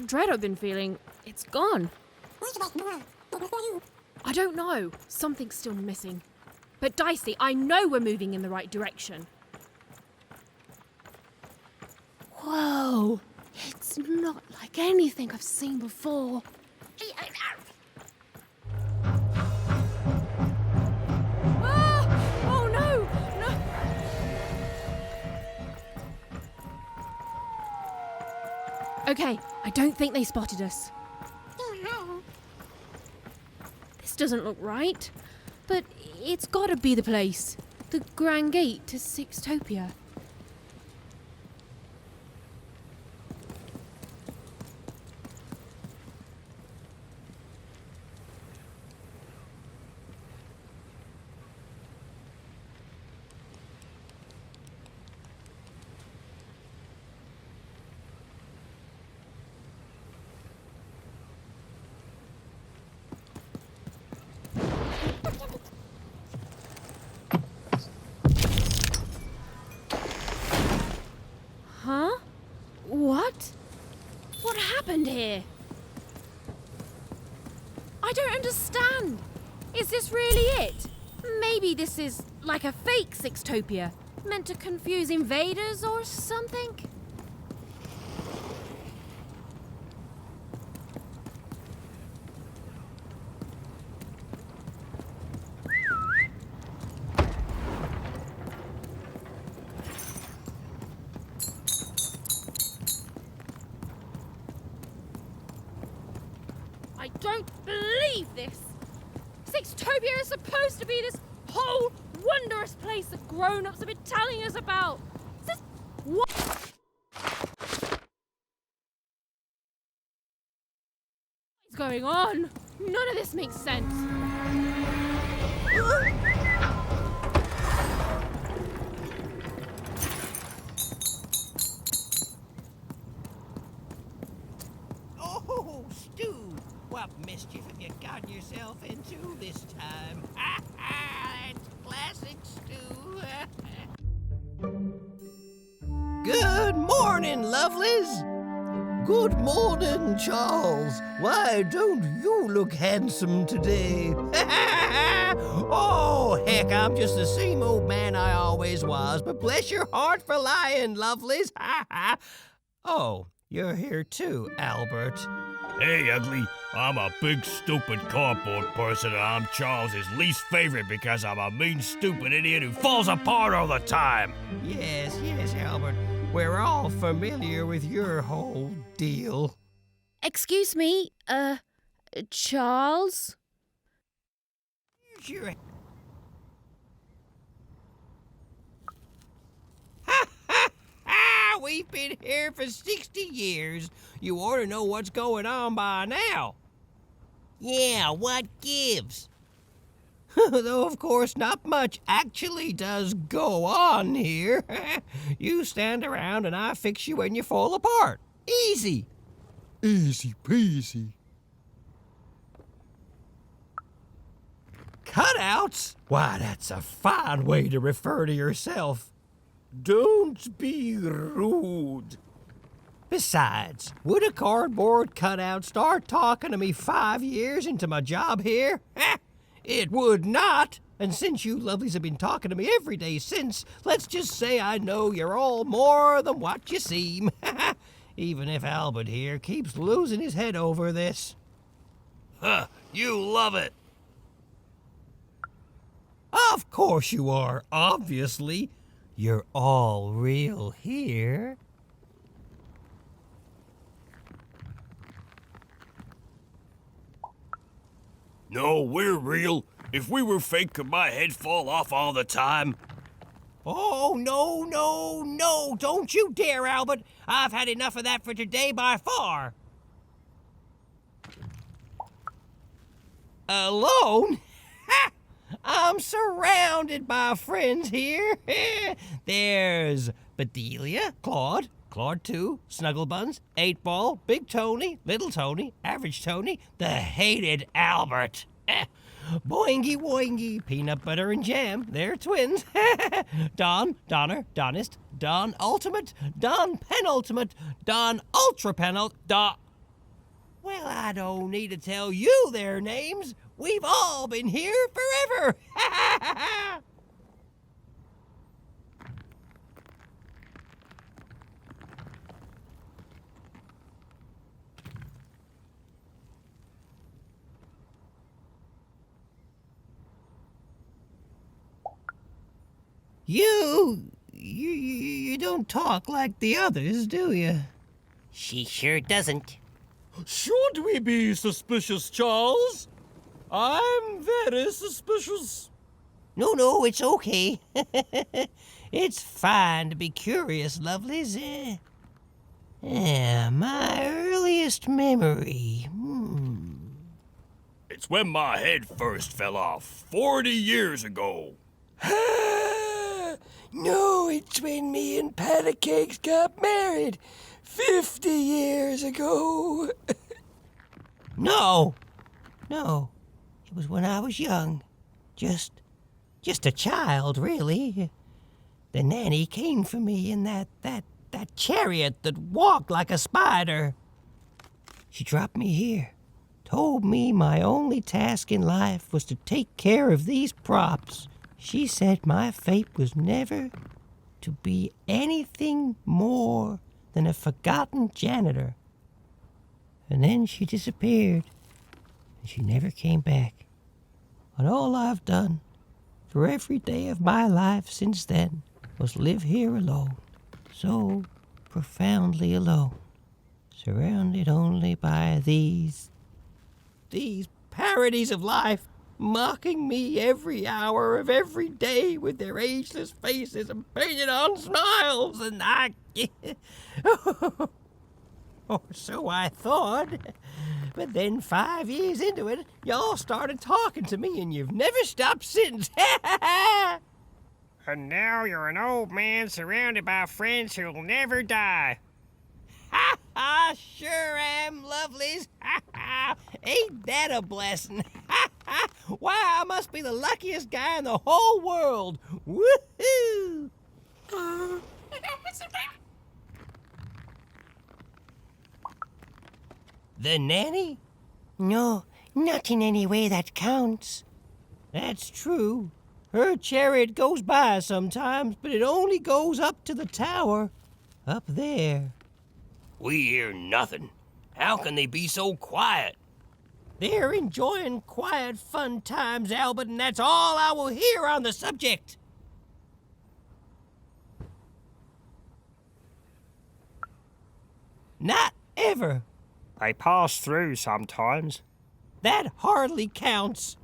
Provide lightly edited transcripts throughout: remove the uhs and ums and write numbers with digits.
That dread I've been feeling, it's gone. I don't know. Something's still missing. But Dicey, I know we're moving in the right direction. Whoa! It's not like anything I've seen before. Ah! Oh no! No! Okay, I don't think they spotted us. This doesn't look right, but it's gotta be the place. The Grand Gate to Sixtopia. Huh? What? What happened here? I don't understand. Is this really it? Maybe this is like a fake Sixtopia, meant to confuse invaders or something? I don't believe this! Sixtopia is supposed to be this whole wondrous place that grown-ups have been telling us about! Is this... what? What's going on? None of this makes sense. Oh, Stu! What mischief have you gotten yourself into this time? That's classic Stu. Good morning, lovelies. Good morning, Charles. Why don't you look handsome today? Oh, heck, I'm just the same old man I always was, but bless your heart for lying, lovelies. Oh, you're here too, Albert. Hey, ugly. I'm a big, stupid cardboard person, and I'm Charles's least favorite because I'm a mean, stupid idiot who falls apart all the time. Yes, Albert. We're all familiar with your whole deal. Excuse me, Charles? Sure. We've been here for 60 years. You ought to know what's going on by now. Yeah, what gives? Though, of course, not much actually does go on here. You stand around and I fix you when you fall apart. Easy. Easy peasy. Cutouts? Why, that's a fine way to refer to yourself. Don't be rude. Besides, would a cardboard cutout start talking to me 5 years into my job here? It would not. And since you lovelies have been talking to me every day since, let's just say I know you're all more than what you seem. Even if Albert here keeps losing his head over this. Huh, you love it. Of course you are, obviously. You're all real here. No, we're real. If we were fake, could my head fall off all the time? Oh, no, don't you dare, Albert. I've had enough of that for today by far. Alone? Ha! I'm surrounded by friends here. There's Bedelia, Claude 2, Snugglebuns, 8-Ball, Big Tony, Little Tony, Average Tony, the hated Albert. Boingy Woingy, Peanut Butter and Jam, they're twins. Don, Donner, Donist, Don Ultimate, Don Penultimate, Don Ultra Penult, Well, I don't need to tell you their names. We've all been here forever. You don't talk like the others, do you? She sure doesn't. Should we be suspicious, Charles? I'm very suspicious. No, it's okay. It's fine to be curious, lovelies. My earliest memory. It's when my head first fell off 40 years ago. No, it's when me and Patty Cakes got married 50 years ago. No. It was when I was young. Just a child, really. The nanny came for me in that chariot that walked like a spider. She dropped me here, told me my only task in life was to take care of these props. She said my fate was never to be anything more than a forgotten janitor. And then she disappeared, and she never came back. And all I've done for every day of my life since then was live here alone, so profoundly alone, surrounded only by these parodies of life, mocking me every hour of every day with their ageless faces and painted on smiles, and or so I thought. But then 5 years into it, y'all started talking to me, and you've never stopped since. And now you're an old man surrounded by friends who'll never die. I sure am, lovelies. Ain't that a blessing? Why, I must be the luckiest guy in the whole world. Woohoo! The nanny? No, not in any way that counts. That's true. Her chariot goes by sometimes, but it only goes up to the tower. Up there. We hear nothing. How can they be so quiet? They're enjoying quiet, fun times, Albert, and that's all I will hear on the subject. Not ever. They pass through sometimes. That hardly counts.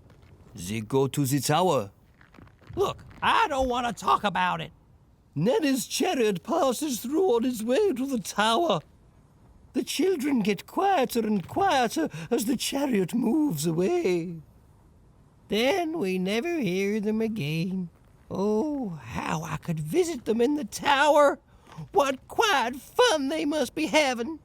They go to the tower. Look, I don't want to talk about it. Nanny's chariot passes through on its way to the tower. The children get quieter and quieter as the chariot moves away. Then we never hear them again. Oh, how I could visit them in the tower. What quiet fun they must be having.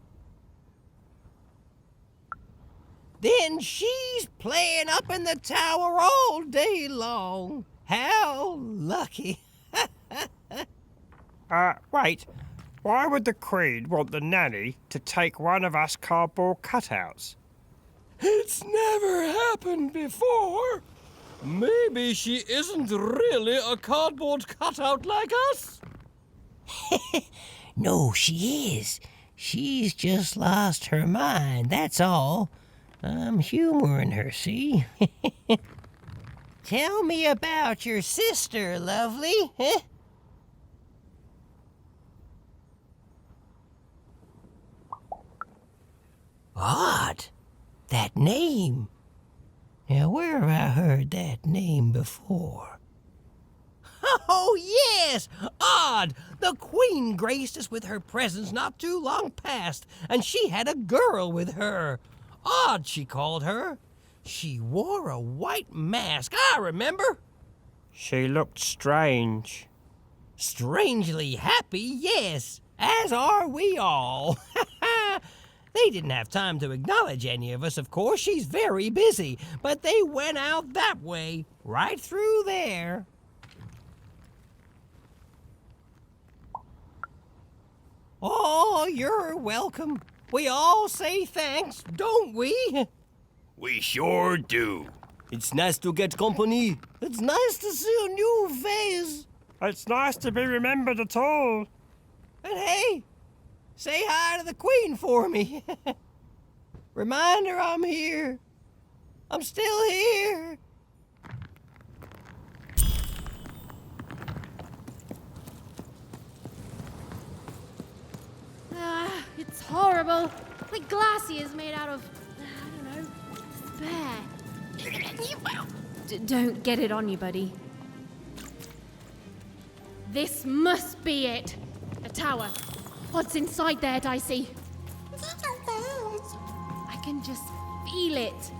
Then she's playing up in the tower all day long. How lucky. Wait. Why would the Queen want the nanny to take one of us cardboard cutouts? It's never happened before. Maybe she isn't really a cardboard cutout like us. No, she is. She's just lost her mind, that's all. I'm humoring her, see? Tell me about your sister, lovely. Odd. That name. Now, where have I heard that name before? Oh, yes! Odd! The Queen graced us with her presence not too long past, and she had a girl with her. Odd, she called her. She wore a white mask, I remember. She looked strange. Strangely happy, yes, as are we all. They didn't have time to acknowledge any of us, of course. She's very busy, but they went out that way, right through there. Oh, you're welcome. We all say thanks, don't we? We sure do. It's nice to get company. It's nice to see a new face. It's nice to be remembered at all. And hey, say hi to the Queen for me. Remind her I'm here. I'm still here. It's horrible. My glassy is made out of, I don't know, despair. Don't get it on you, buddy. This must be it. A tower. What's inside there, Dicey? I can just feel it.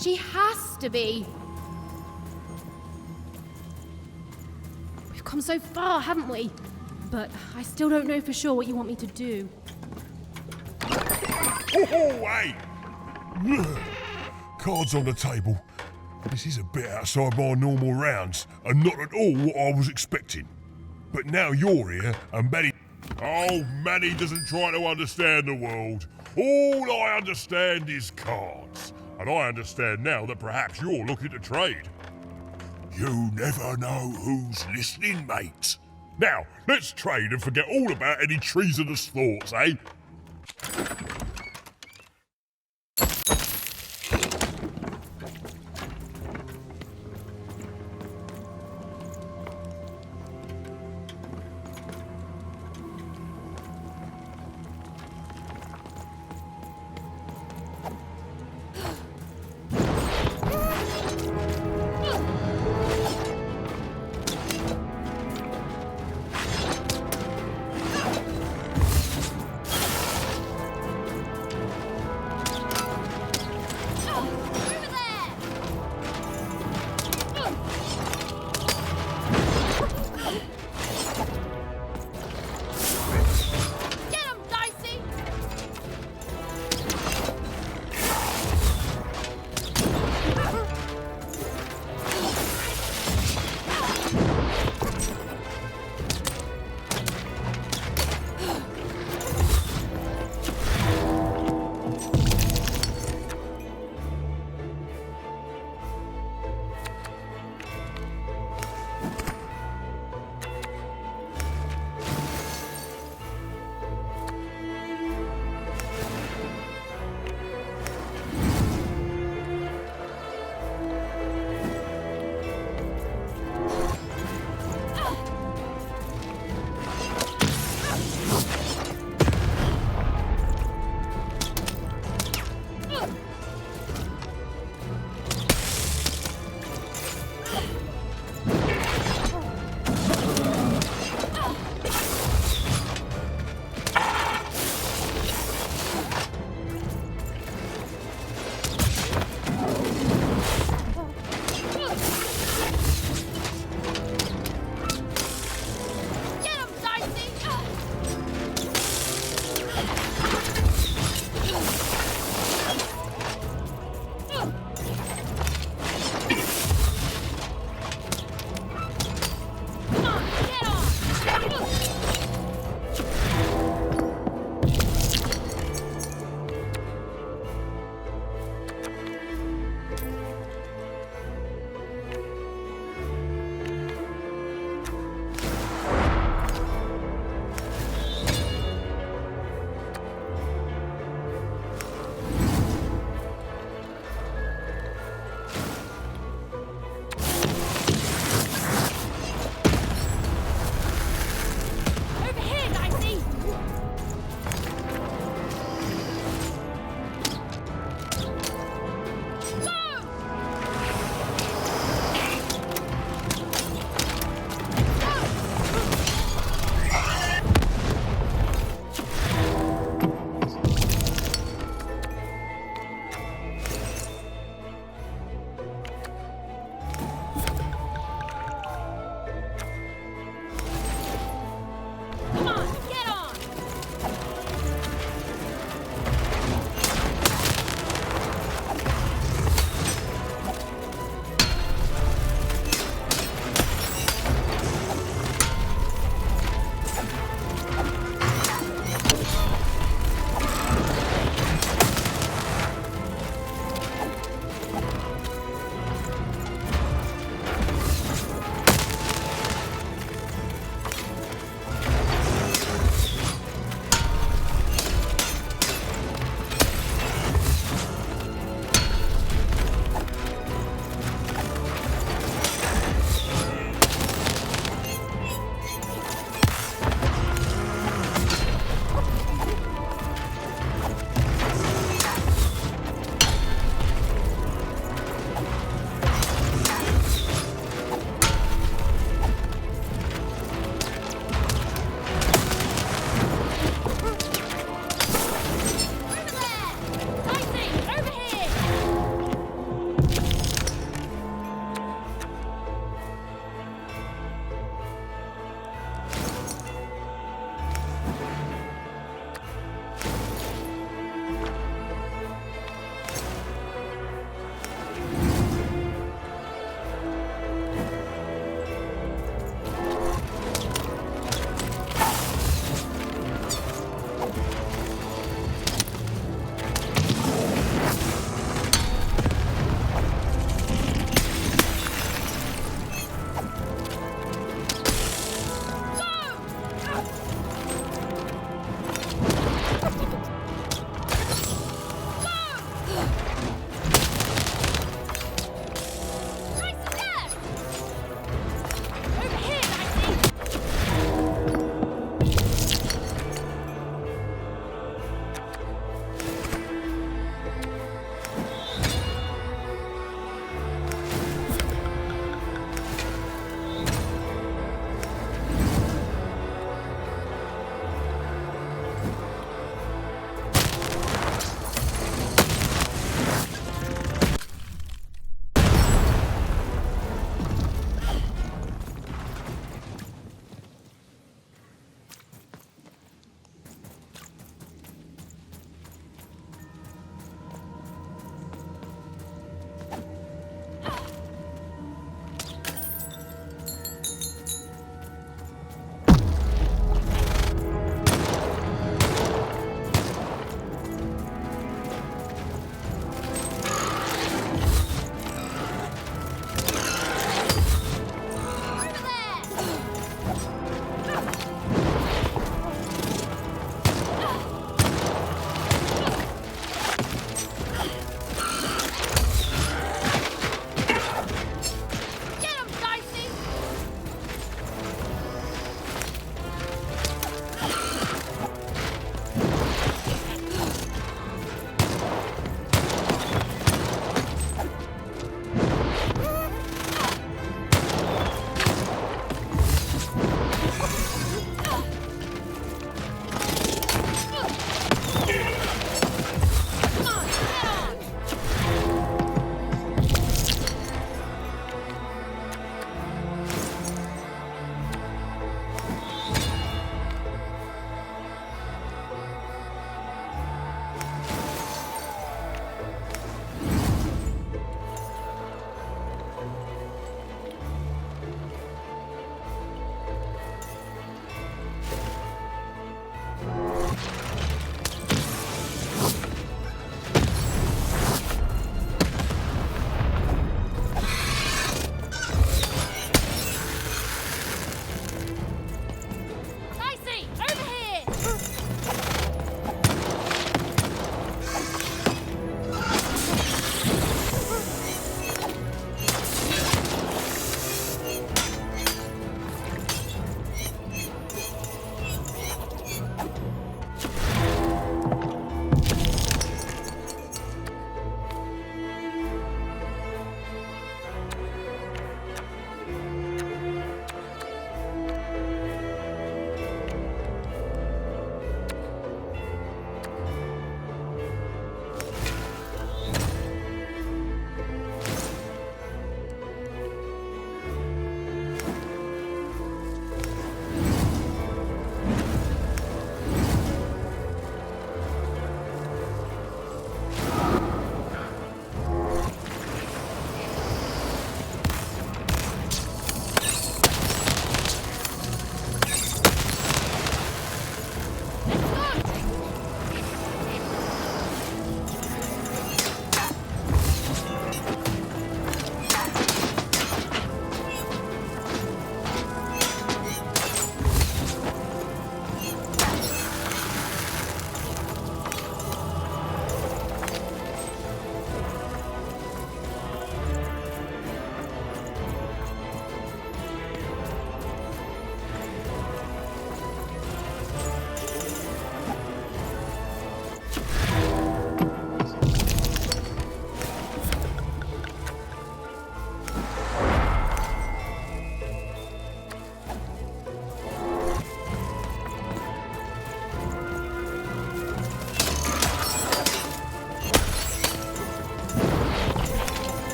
She has to be. We've come so far, haven't we? But I still don't know for sure what you want me to do. Oh, hey! Cards on the table. This is a bit outside my normal rounds, and not at all what I was expecting. But now you're here, and Manny... Oh, Manny doesn't try to understand the world. All I understand is cards. And I understand now that perhaps you're looking to trade. You never know who's listening, mate. Now, let's trade and forget all about any treasonous thoughts, eh?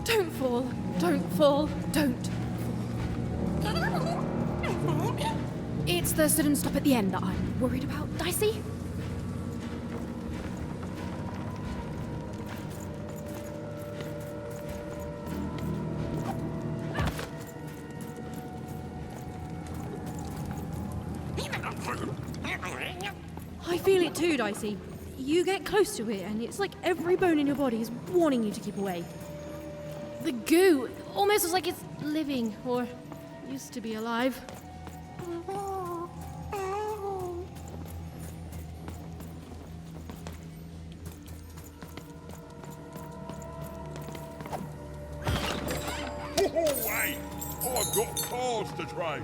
Don't fall. Don't fall. Don't. It's the sudden stop at the end that I'm worried about, Dicey. I feel it too, Dicey. You get close to it, and it's like every bone in your body is warning you to keep away. The goo almost looks like it's living, or used to be alive. Hey, I've got cars to trade.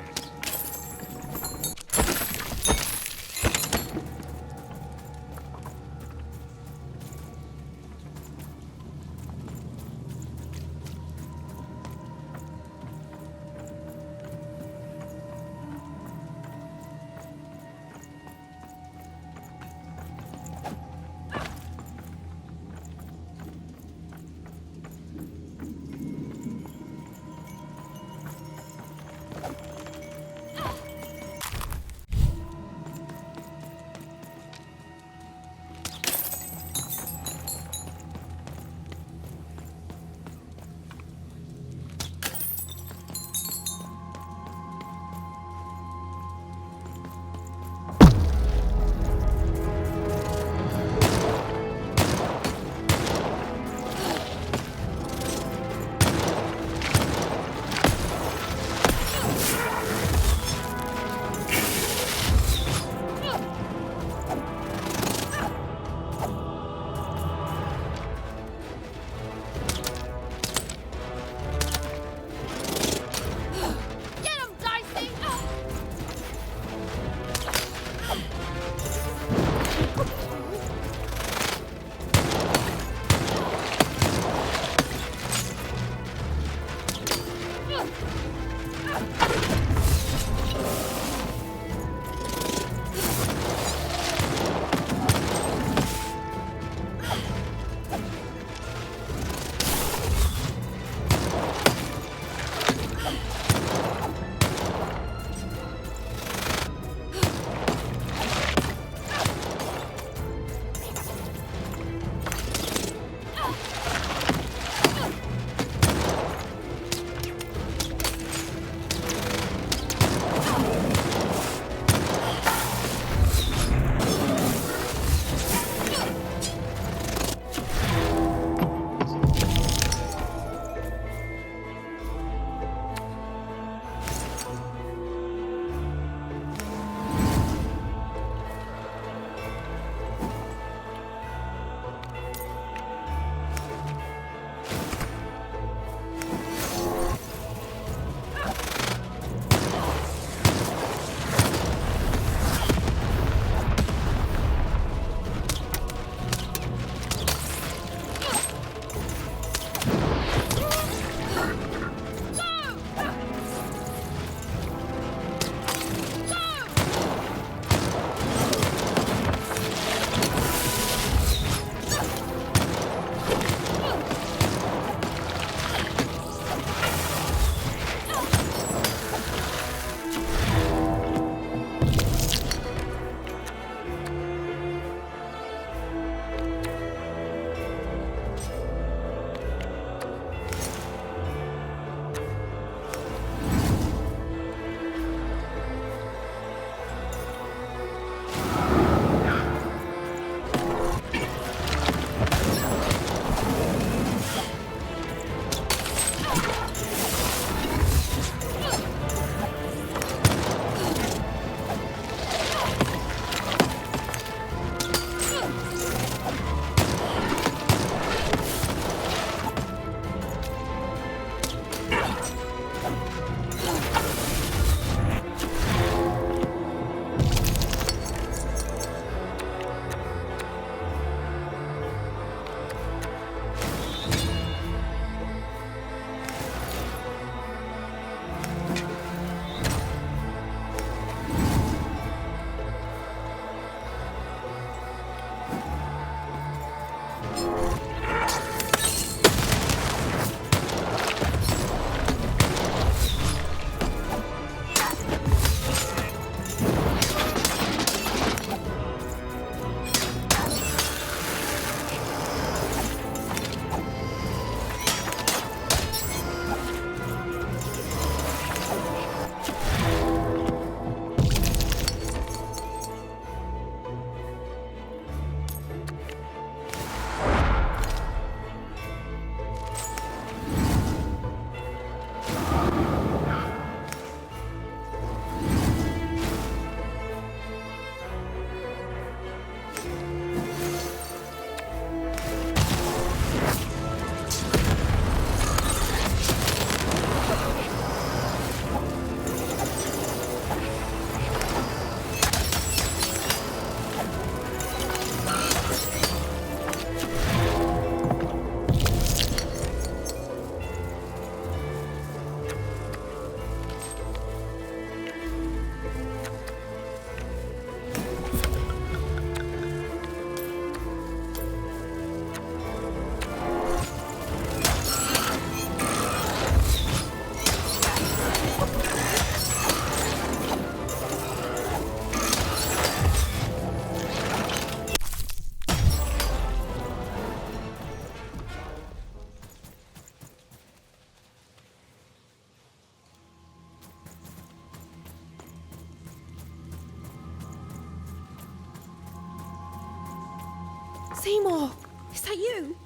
Seemore! Is that you?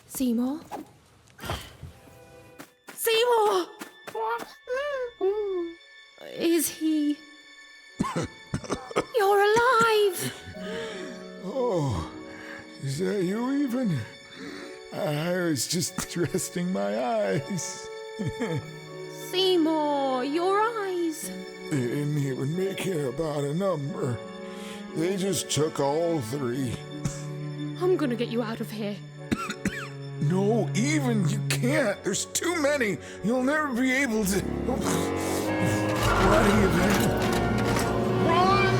Seemore? Seemore! Is he... You're alive! Oh, is that you even? I was just resting my eyes. Seemore, your eyes. They didn't even care about a number. They just took all 3. I'm gonna get you out of here. No, even you can't. There's too many. You'll never be able to. What are you doing? Run!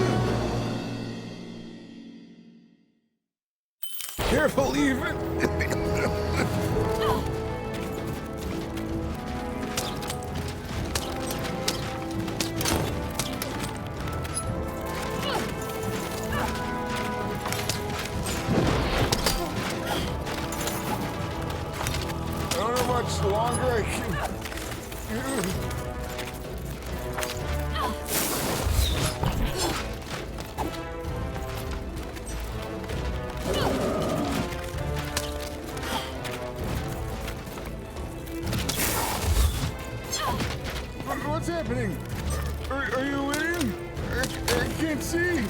Careful, even. I don't know how much longer I can. What's happening? Are you winning? I can't see.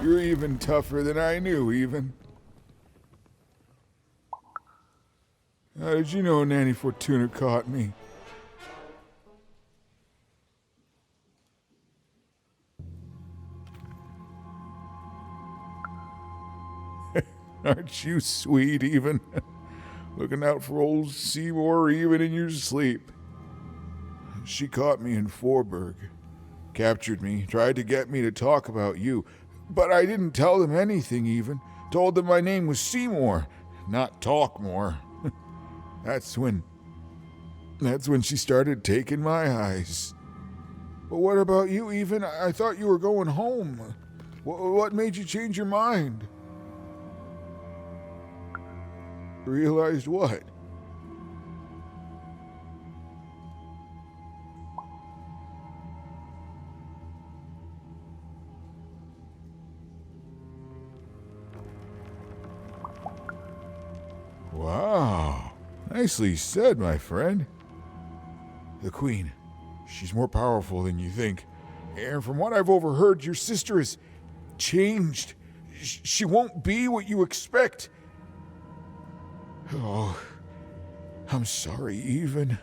You're even tougher than I knew, even. How did you know Nanny Fortuna caught me? Aren't you sweet, even? Looking out for old Seemore even in your sleep. She caught me in Forberg, captured me, tried to get me to talk about you, but I didn't tell them anything even. Told them my name was Seemore, not Talkmore. That's when she started taking my eyes. But what about you, even? I thought you were going home. What made you change your mind? Realized what? Wow. Nicely said, my friend. The Queen. She's more powerful than you think. And from what I've overheard, your sister is changed. She won't be what you expect. Oh, I'm sorry, even.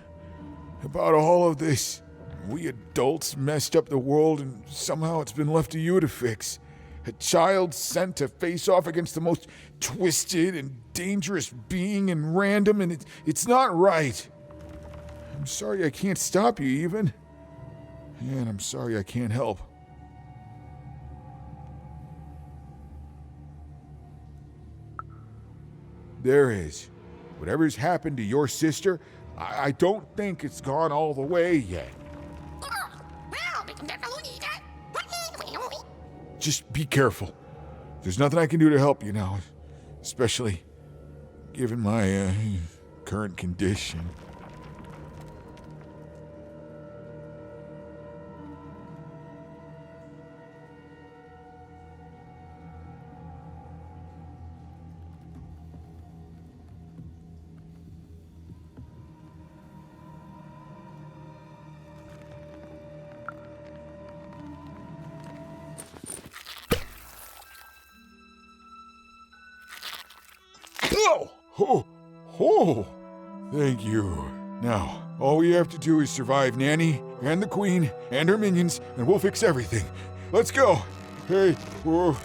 About all of this. We adults messed up the world, and somehow it's been left to you to fix. A child sent to face off against the most twisted and dangerous being in random, and it's not right. I'm sorry I can't stop you, even. And I'm sorry I can't help. There is. Whatever's happened to your sister, I don't think it's gone all the way yet. Just be careful. There's nothing I can do to help you now, especially given my current condition. Oh, thank you. Now, all we have to do is survive Nanny and the Queen and her minions, and we'll fix everything. Let's go. Hey, whoa.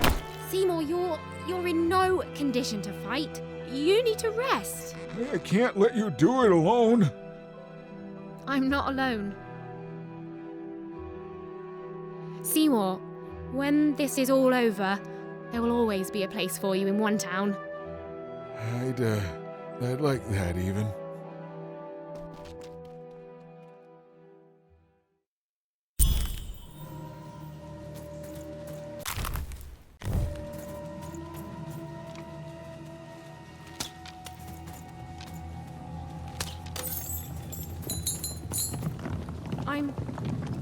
Seemore, you're in no condition to fight. You need to rest. I can't let you do it alone. I'm not alone. Seemore, when this is all over, there will always be a place for you in one town. I'd like that, even.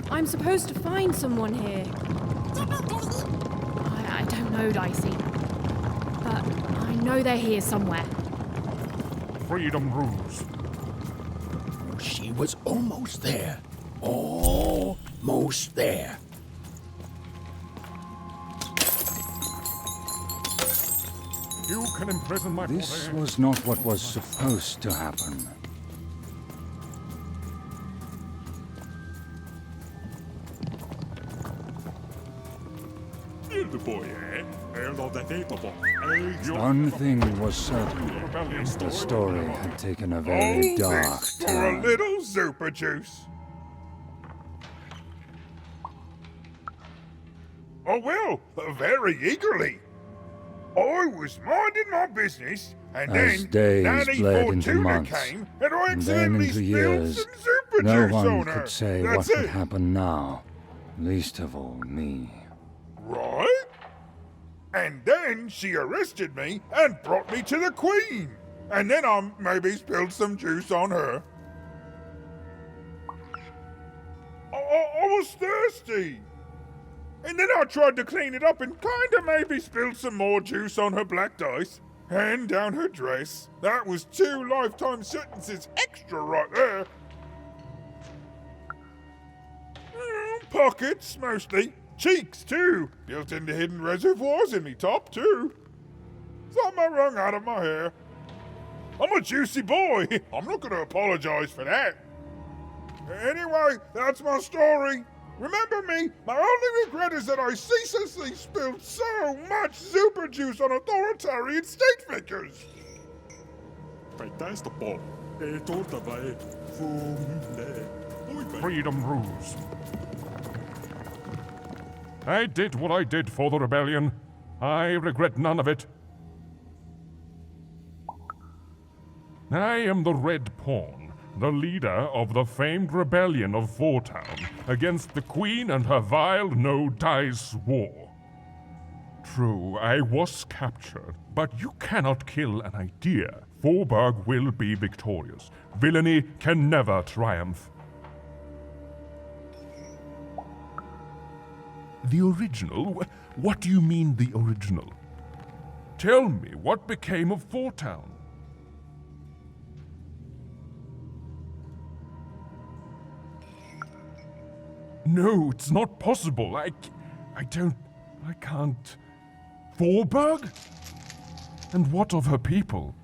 I'm supposed to find someone here. I don't know, Dicey. But I know they're here somewhere. Freedom rules. She was almost there. Almost there. You can imprison my This was not what was supposed to happen. One thing was certain. The story had taken a very dark For a turn. little super juice. Oh, well, very eagerly. I was minding my business, and As then days Nanny bled into Fortuna months, came, and I and then accidentally into spilled years, some super no juice one on her. could say That's what would it. happen now, least of all me. Right? And then she arrested me and brought me to the Queen. And then I maybe spilled some juice on her. I was thirsty. And then I tried to clean it up and kinda maybe spilled some more juice on her black dice. And down her dress. That was 2 lifetime sentences extra right there. Pockets, mostly. Cheeks, too. Built into hidden reservoirs in me top, too. Something wrung out of my hair. I'm a juicy boy. I'm not going to apologize for that. Anyway, that's my story. Remember me, my only regret is that I ceaselessly spilled so much super juice on authoritarian state figures. Freedom rules. I did what I did for the rebellion. I regret none of it. I am the Red Pawn, the leader of the famed rebellion of Fourtown against the Queen and her vile no-dice war. True, I was captured, but you cannot kill an idea. Forburg will be victorious. Villainy can never triumph. The original? What do you mean, the original? Tell me, what became of Fourtown? No, it's not possible. I can't. Forburg? And what of her people?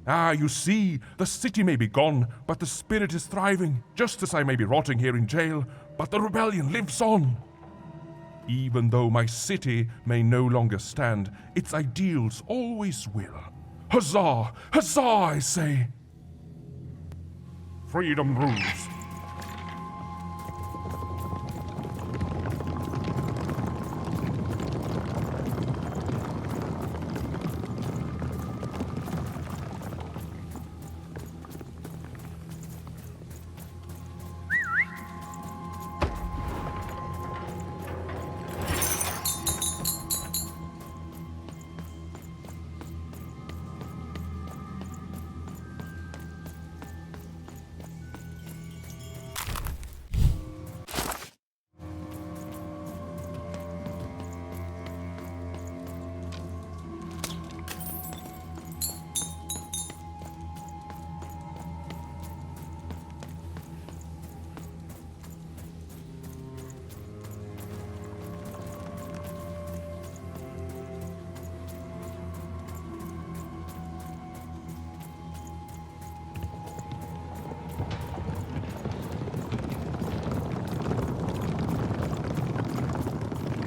Ah, you see, the city may be gone, but the spirit is thriving, just as I may be rotting here in jail, but the rebellion lives on. Even though my city may no longer stand, its ideals always will. Huzzah! Huzzah, I say! Freedom rules.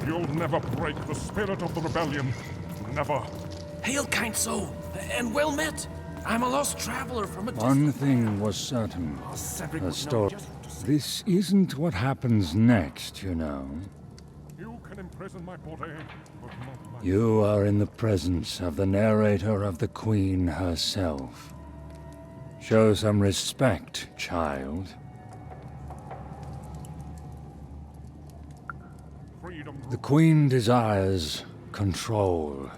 You'll never break the spirit of the rebellion. Never. Hail, kind soul, and well met. I'm a lost traveler from a One thing was certain. The story. This isn't what happens next, you know. You can imprison my body, but not my... You are in the presence of the narrator of the Queen herself. Show some respect, child. The Queen desires control.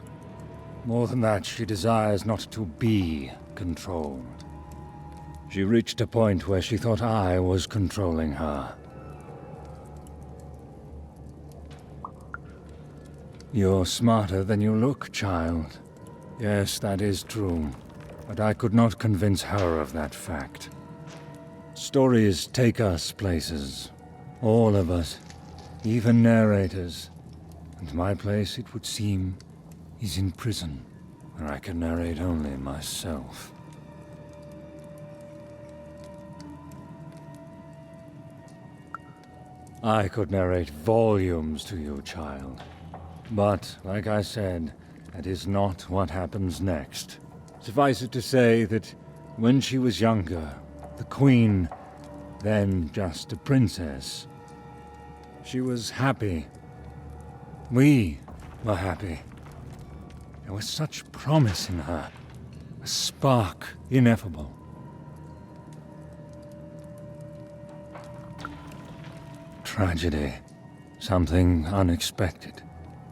More than that, she desires not to be controlled. She reached a point where she thought I was controlling her. You're smarter than you look, child. Yes, that is true. But I could not convince her of that fact. Stories take us places. All of us. Even narrators. And my place, it would seem, is in prison, where I can narrate only myself. I could narrate volumes to you, child. But, like I said, that is not what happens next. Suffice it to say that when she was younger, the Queen, then just a princess, she was happy. We were happy. There was such promise in her, a spark ineffable. Tragedy, something unexpected.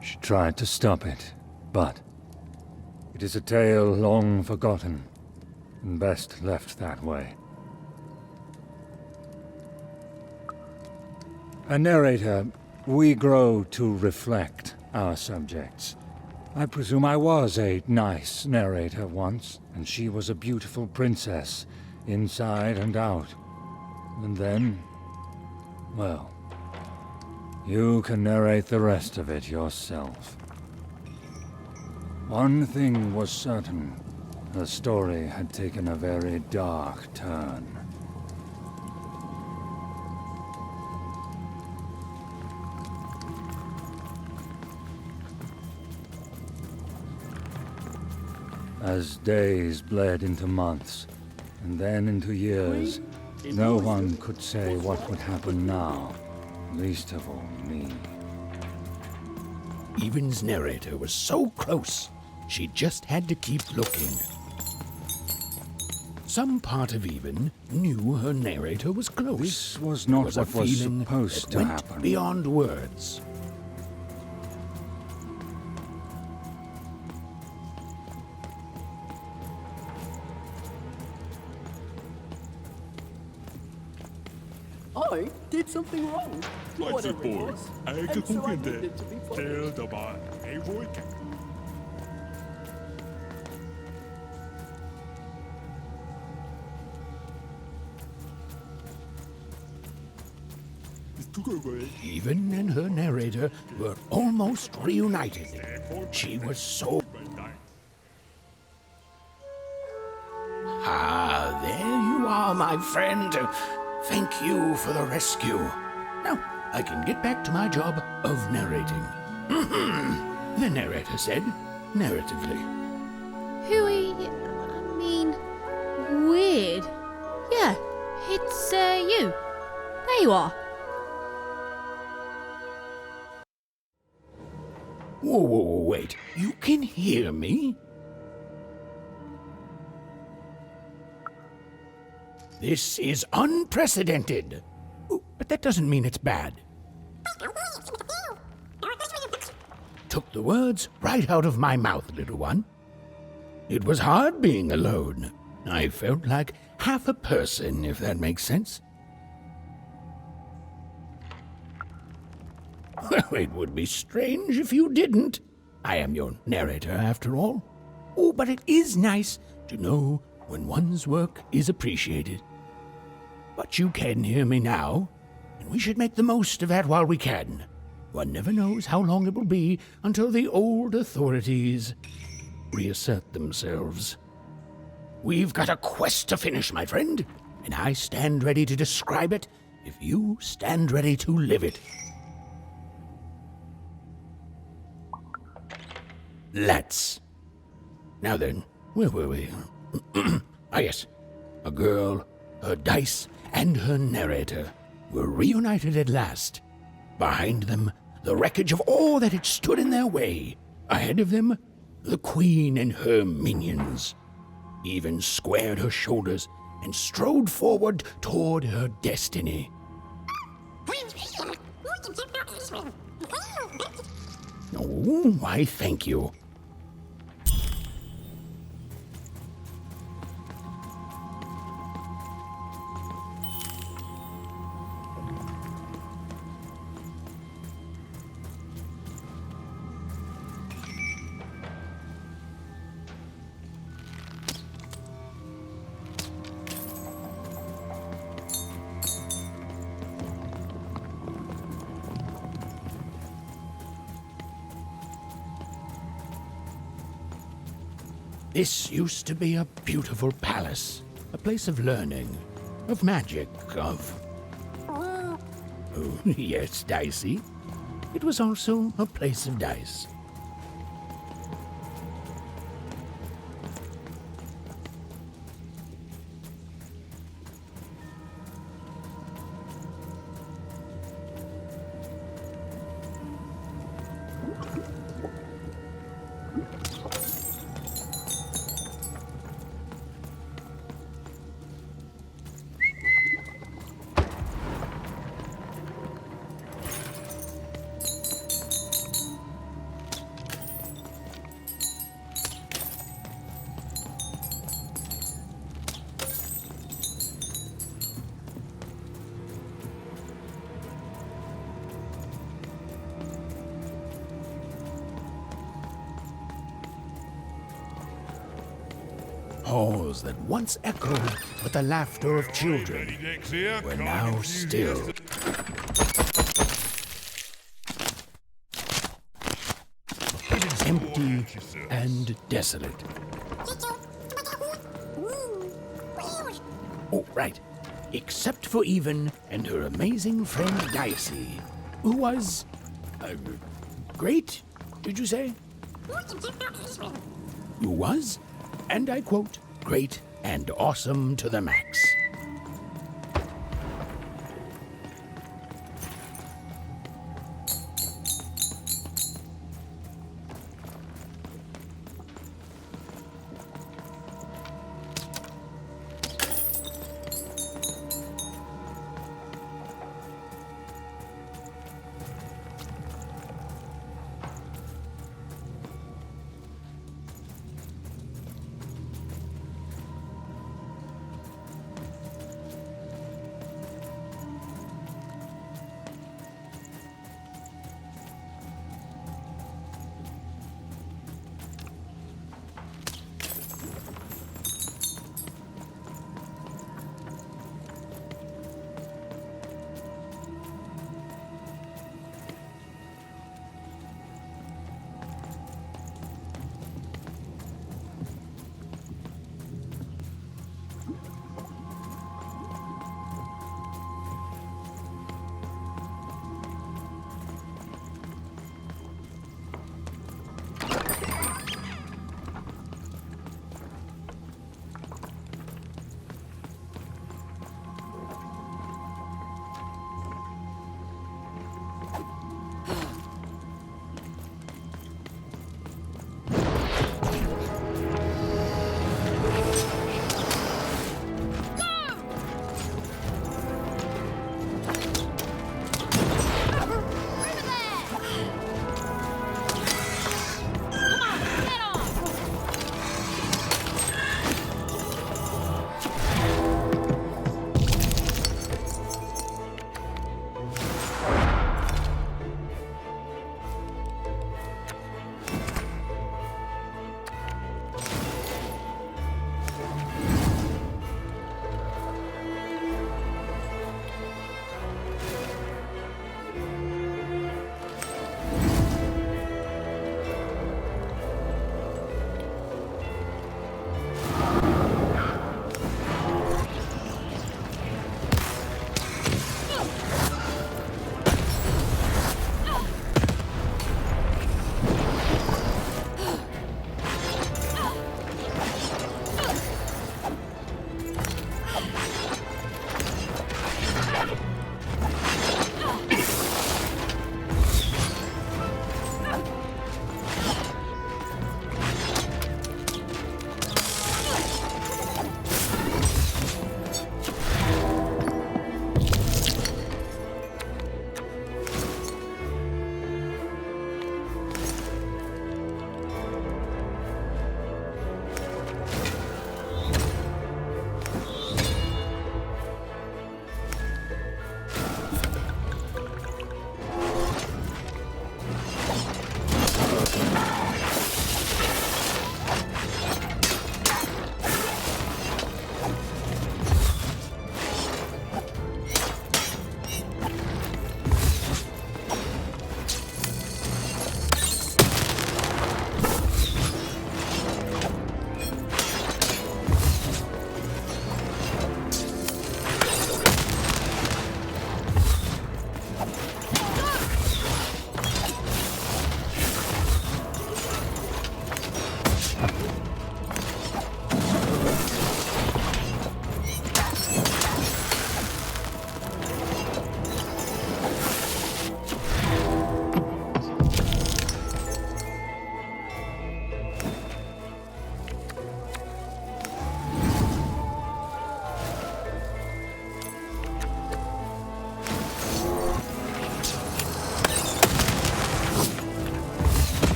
She tried to stop it, but it is a tale long forgotten, and best left that way. A narrator, we grow to reflect our subjects. I presume I was a nice narrator once, and she was a beautiful princess, inside and out. And then, well, You can narrate the rest of it yourself. One thing was certain. The story had taken a very dark turn. As days bled into months, and then into years, no one could say what would happen now, least of all me. Even's narrator was so close, she just had to keep looking. Some part of Even knew her narrator was close. This was not It what was supposed to went happen. beyond words. I did something wrong. Whatever it was. And so I needed to be punished. Even and her narrator were almost reunited. She was so... Ah, there you are, my friend. Thank you for the rescue. Now, I can get back to my job of narrating. The narrator said, narratively. Weird. Yeah, it's, you. There you are. Whoa, wait. You can hear me? This is unprecedented. Oh, but that doesn't mean it's bad. Took the words right out of my mouth, little one. It was hard being alone. I felt like half a person, if that makes sense. Well, it would be strange if you didn't. I am your narrator, after all. Oh, but it is nice to know when one's work is appreciated. But you can hear me now, and we should make the most of that while we can. One never knows how long it will be until the old authorities reassert themselves. We've got a quest to finish, my friend, and I stand ready to describe it if you stand ready to live it. Let's. Now then, where were we? Ah, yes. A girl, her dice, and her narrator were reunited at last. Behind them, the wreckage of all that had stood in their way. Ahead of them, the queen and her minions. Even squared her shoulders and strode forward toward her destiny. Oh, why, thank you. This used to be a beautiful palace, a place of learning, of magic, of... Oh, yes, dicey. It was also a place of dice. Halls that once echoed with the laughter of children were now still. empty and desolate. Oh, right. Except for Even and her amazing friend Dicey, who was... great, did you say? Who was, and I quote, great and awesome to the max.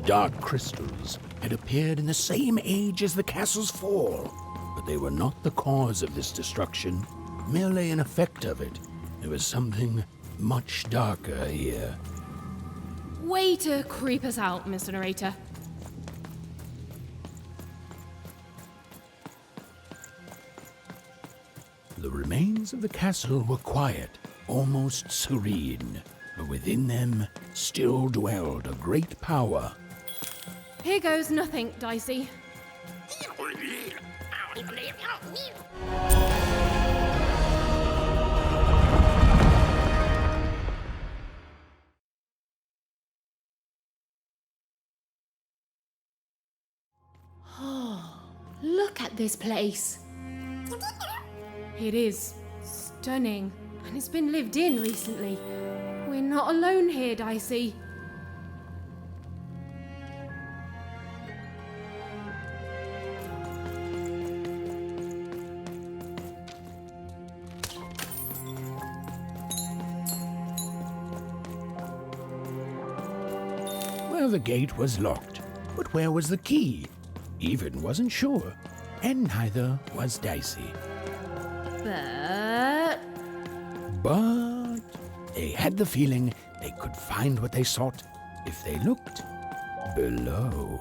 dark crystals had appeared in the same age as the castle's fall, but they were not the cause of this destruction, merely an effect of it. There was something much darker here. Way to creep us out, Mr. Narrator. The remains of the castle were quiet, almost serene, but within them still dwelled a great power. Here goes nothing, Dicey. Look at this place. It is stunning, and it's been lived in recently. We're not alone here, Dicey. Well, the gate was locked, but where was the key? Even wasn't sure, and neither was Dicey. But they had the feeling they could find what they sought if they looked below.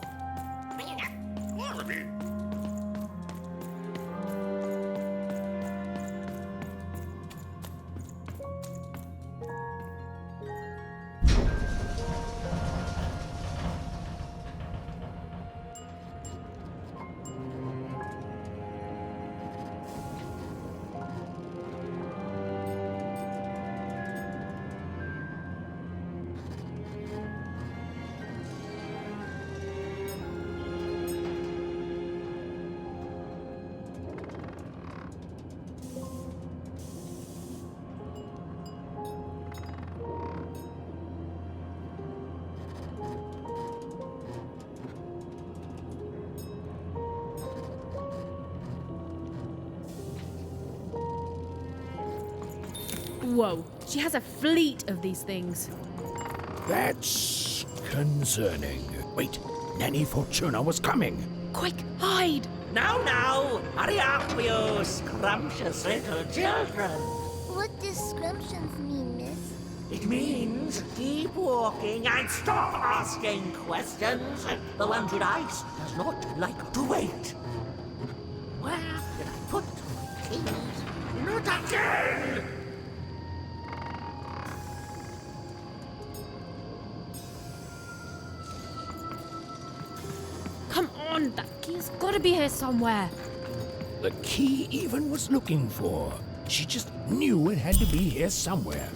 Whoa, she has a fleet of these things. That's concerning. Wait, Nanny Fortuna was coming. Quick, hide! Now, hurry up, you scrumptious little children. What does scrumptions mean, miss? It means keep walking and stop asking questions. The one with ice does not like to wait. Where did I put my keys? Not again! Come on, that key's gotta be here somewhere. The key even was looking for. She just knew it had to be here somewhere.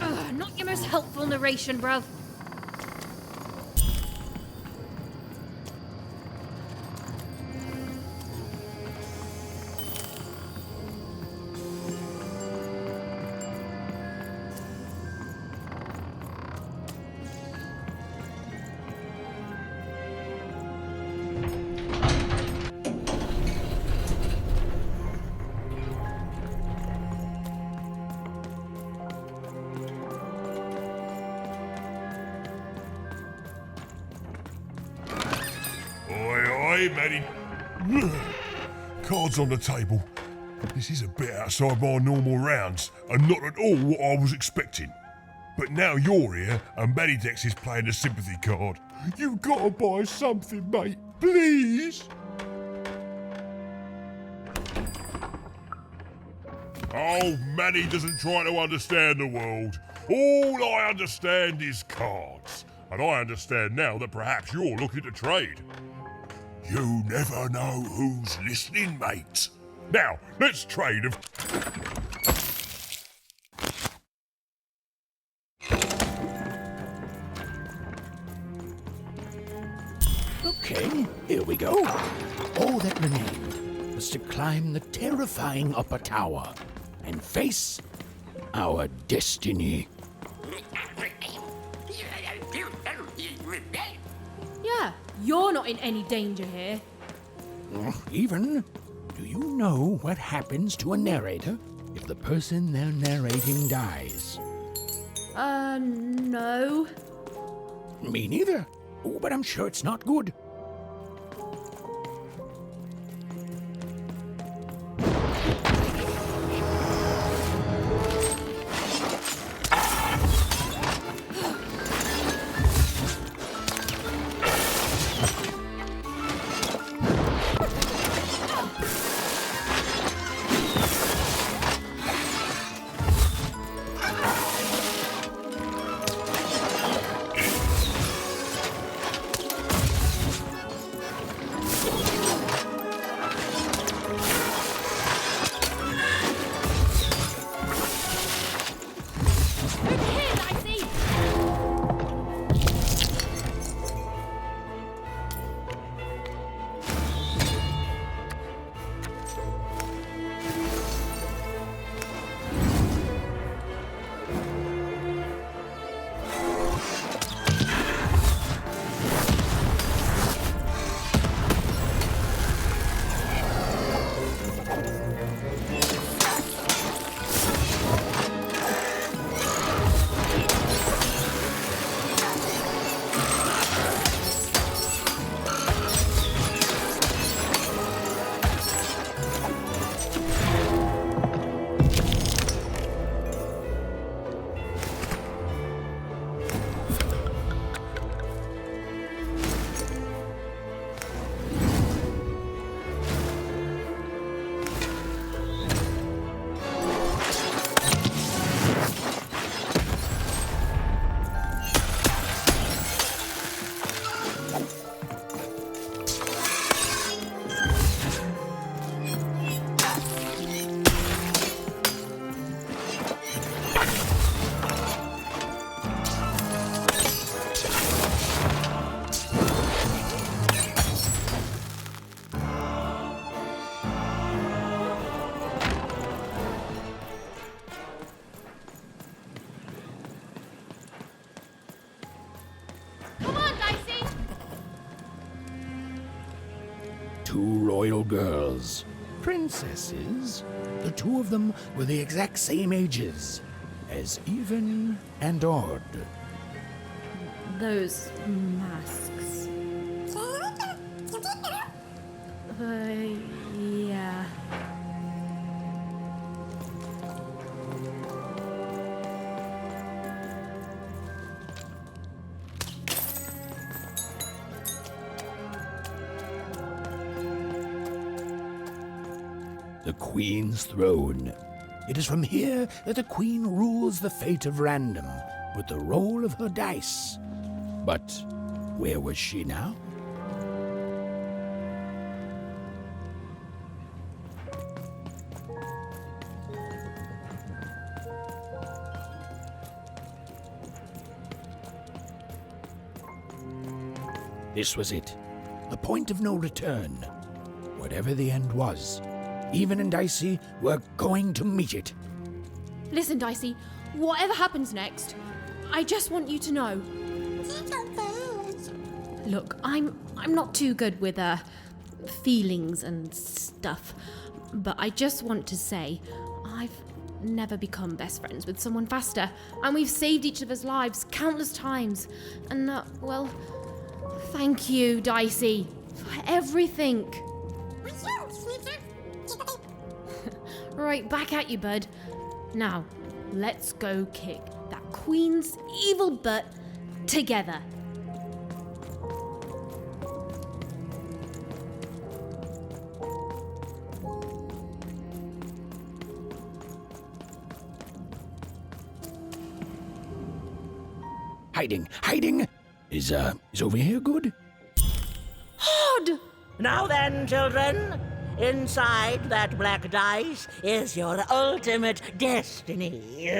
Ugh, not your most helpful narration, bruv. Oi, Maddie. Cards on the table. This is a bit outside my normal rounds, and not at all what I was expecting. But now you're here, and Maddie Dex is playing the sympathy card. You gotta buy something, mate. Please. Oh, Maddie doesn't try to understand the world. All I understand is cards. And I understand now that perhaps you're looking to trade. You never know who's listening, mate. Now, let's trade of... Okay, here we go. All that remained was to climb the terrifying upper tower and face our destiny. Yeah, you're not in any danger here. Even, do you know what happens to a narrator if the person they're narrating dies? No. Me neither. Oh, but I'm sure it's not good. Two royal girls. Princesses. The two of them were the exact same ages. As even and odd. Those masks. Yeah. The Queen's throne. It is from here that the Queen rules the fate of random with the roll of her dice. But where was she now? This was it. The point of no return. Whatever the end was, Even and Dicey were going to meet it. Listen, Dicey, whatever happens next, I just want you to know. Look, I'm not too good with feelings and stuff, but I just want to say I've never become best friends with someone faster, and we've saved each other's lives countless times. And well, thank you, Dicey, for everything. Right, back at you, bud. Now, let's go kick that Queen's evil butt together. Hiding. Is over here good? Hod! Now then, children, inside that black dice is your ultimate destiny.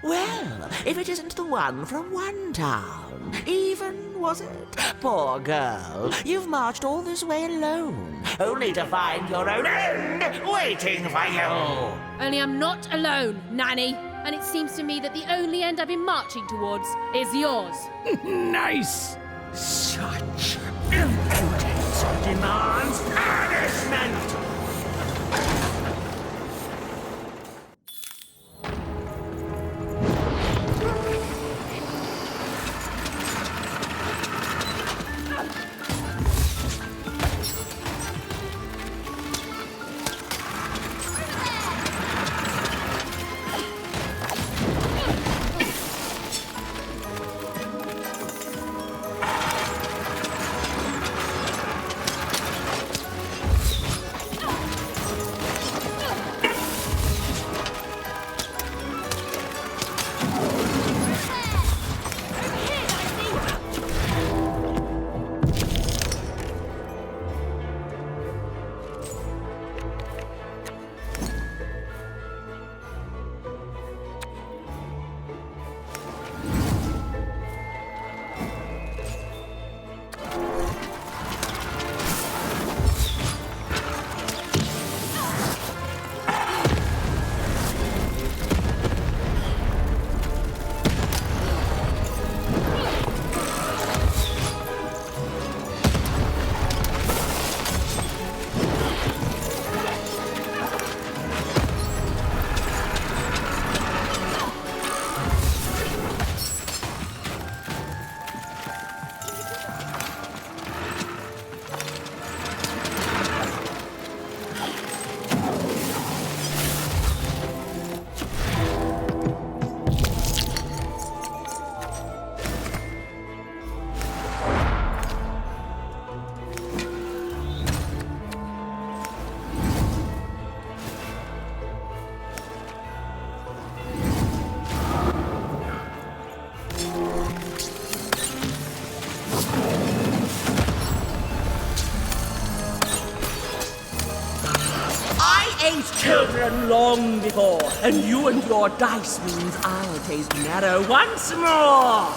Well, if it isn't the one from one town, even, was it? Poor girl, you've marched all this way alone, only to find your own end waiting for you. Only I'm not alone, Nanny, and it seems to me that the only end I've been marching towards is yours. Nice! Such impudence demands punishment! ate children long before, and you and your dice means I'll taste marrow once more.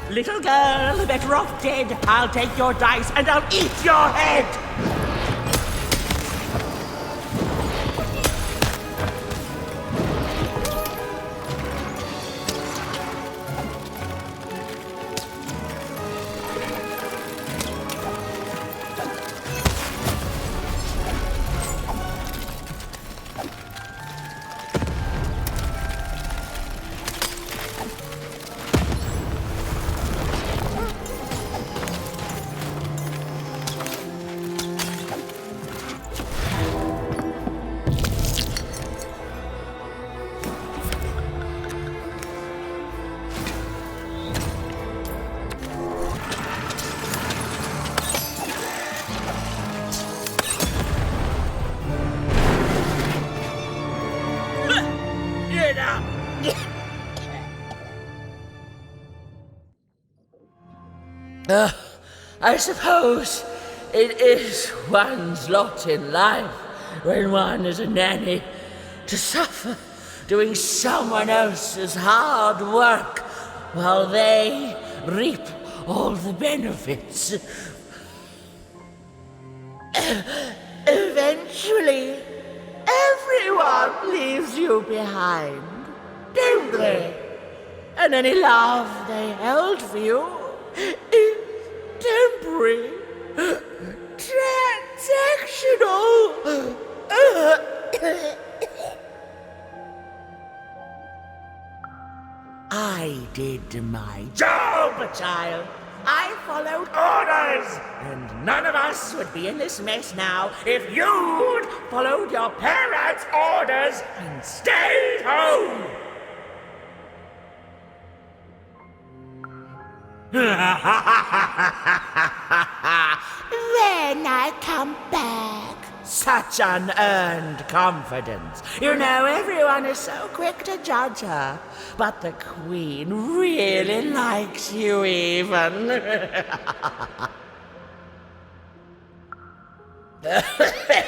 Little girl, better off dead. I'll take your dice and I'll eat your head! I suppose it is one's lot in life when one is a nanny to suffer doing someone else's hard work while they reap all the benefits. Eventually, everyone leaves you behind, don't they? And any love they held for you is temporary, transactional. I did my job, child. I followed orders, and none of us would be in this mess now if you'd followed your parents' orders and stayed home. Then I come back. Such unearned confidence. You know, everyone is so quick to judge her. But the Queen really likes you even.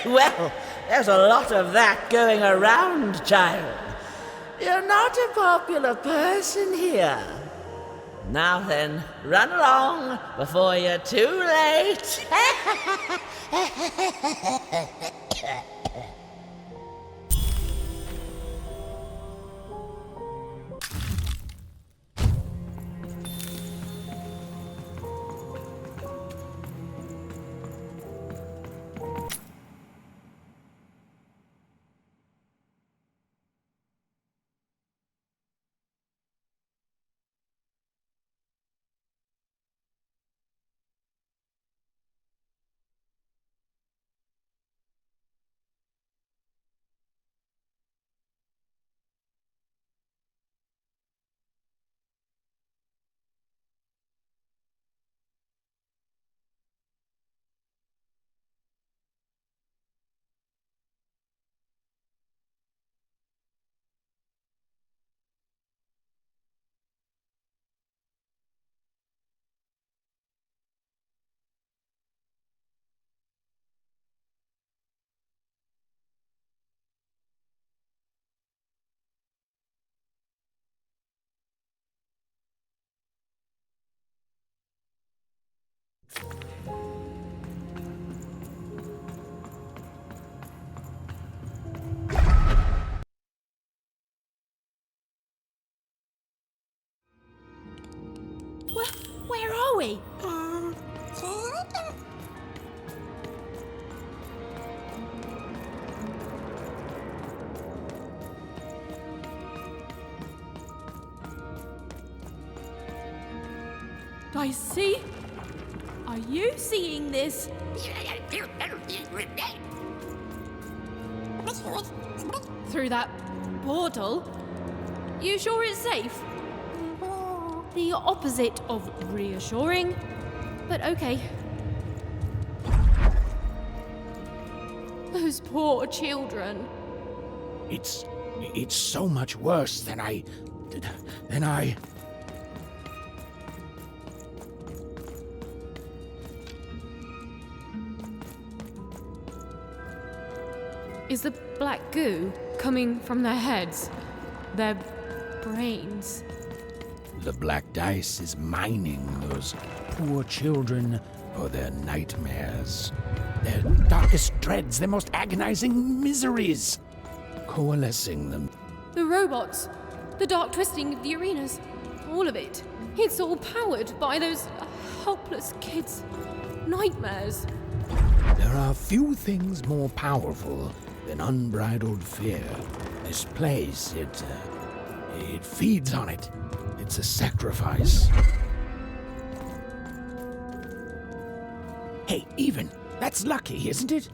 Well, there's a lot of that going around, child. You're not a popular person here. Now then, run along before you're too late. we? Dicey? Are you seeing this? Through that portal? You sure it's safe? The opposite of reassuring, but okay. Those poor children. It's so much worse than I. Is the black goo coming from their heads? Their brains? The black dice is mining those poor children for their nightmares, their darkest dreads, their most agonizing miseries, coalescing them. The robots, the dark twisting of the arenas, all of it. It's all powered by those helpless kids' nightmares. There are few things more powerful than unbridled fear. This place, it feeds on it. It's a sacrifice. Hey, Even, that's lucky, isn't it?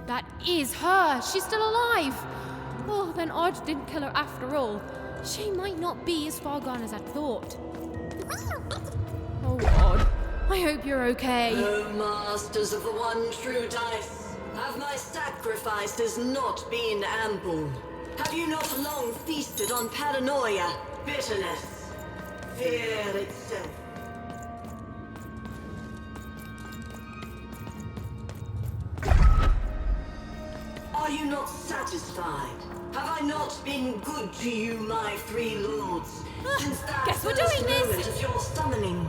That is her. She's still alive. Oh, then Odd didn't kill her after all. She might not be as far gone as I thought. Oh, Odd. I hope you're okay. O masters of the one true dice, have my sacrifices not been ample? Have you not long feasted on paranoia, bitterness, fear itself? Are you not satisfied? Have I not been good to you, my three lords, since that guess we're first doing this. moment of your summoning?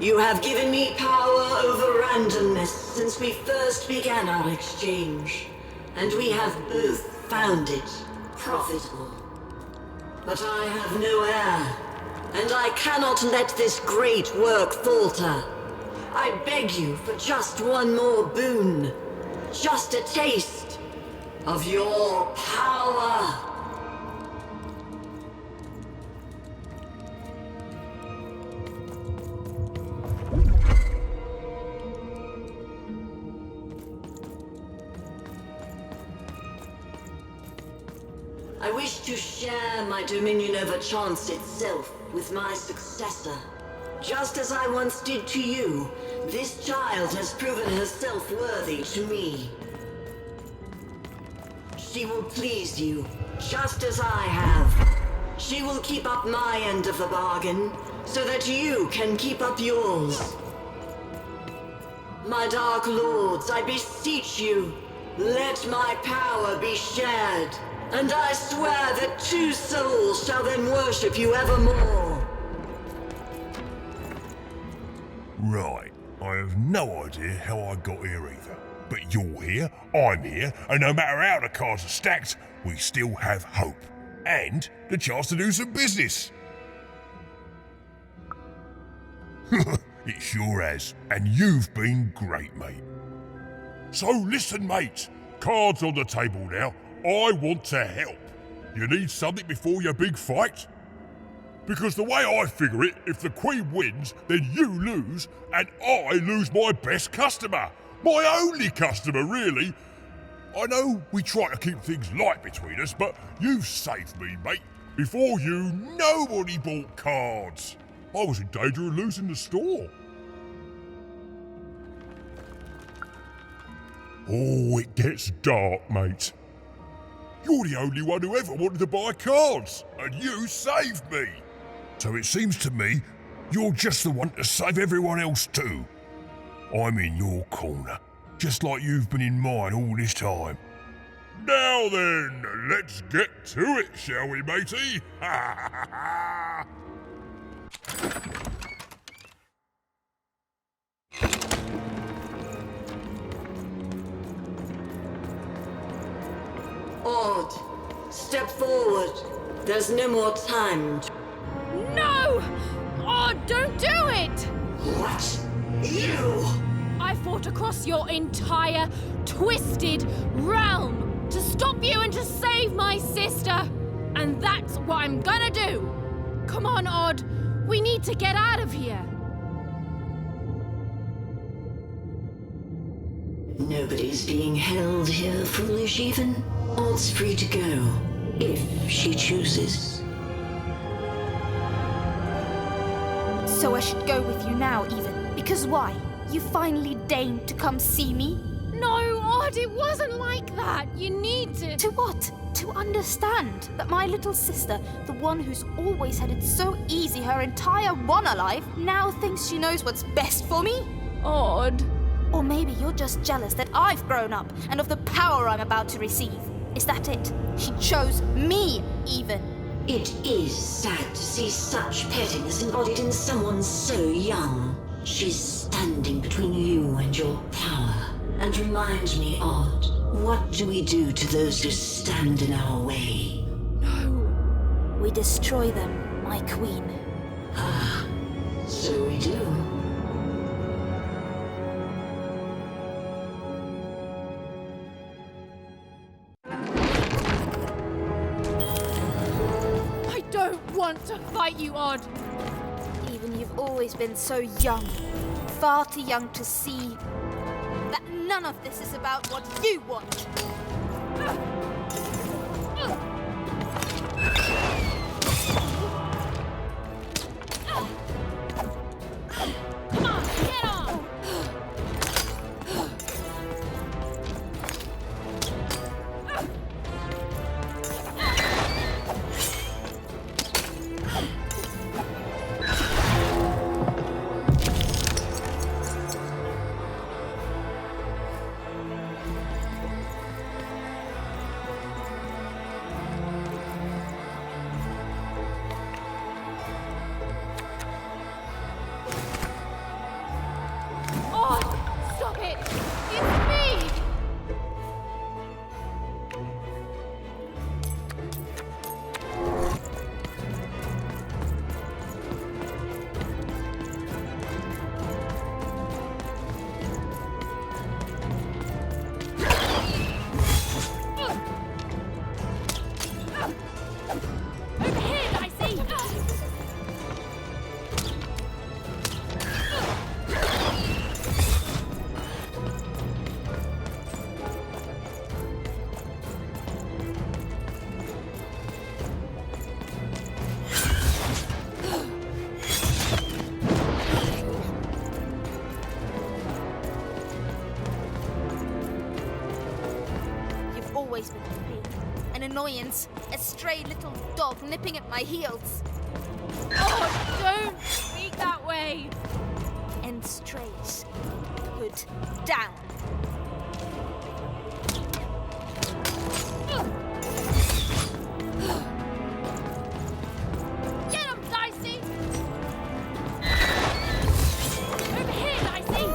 You have given me power over randomness since we first began our exchange, and we have both found it profitable. But I have no heir, and I cannot let this great work falter. I beg you for just one more boon, just a taste of your power. I wish to share my dominion over chance itself with my successor. Just as I once did to you, this child has proven herself worthy to me. She will please you, just as I have. She will keep up my end of the bargain, so that you can keep up yours. My dark lords, I beseech you, let my power be shared, and I swear that two souls shall then worship you evermore. Right, I have no idea how I got here either. But you're here, I'm here, and no matter how the cards are stacked, we still have hope. And the chance to do some business. It sure has, and you've been great, mate. So listen, mate, cards on the table now. I want to help. You need something before your big fight? Because the way I figure it, if the Queen wins, then you lose, and I lose my best customer. My only customer, really. I know we try to keep things light between us, but you've saved me, mate. Before you, nobody bought cards. I was in danger of losing the store. Oh, it gets dark, mate. You're the only one who ever wanted to buy cards, and you saved me. So it seems to me you're just the one to save everyone else too. I'm in your corner, just like you've been in mine all this time. Now then, let's get to it, shall we, matey? Odd, step forward. There's no more time. No! Oh, don't do it! What? You? I fought across your entire twisted realm to stop you and to save my sister. And that's what I'm gonna do. Come on, Odd. We need to get out of here. Nobody's being held here, foolish even. Odd's free to go, if she chooses. So I should go with you now, even. Because why? You finally deigned to come see me? No, Odd, it wasn't like that. You need to... To what? To understand that my little sister, the one who's always had it so easy her entire one life, now thinks she knows what's best for me? Odd. Or maybe you're just jealous that I've grown up and of the power I'm about to receive. Is that it? She chose me, even. It is sad to see such pettiness embodied in someone so young. She's standing between you and your power. And remind me, Odd, what do we do to those who stand in our way? No. We destroy them, my queen. Ah, so we do. I don't want to fight you, Odd. Even you've always been so young. Far too young to see that none of this is about what you want. Come on, get on! Always been a pain, an annoyance, a stray little dog nipping at my heels. Oh, don't speak that way! And strays, put down. Get him, Dicey! Over here, Dicey!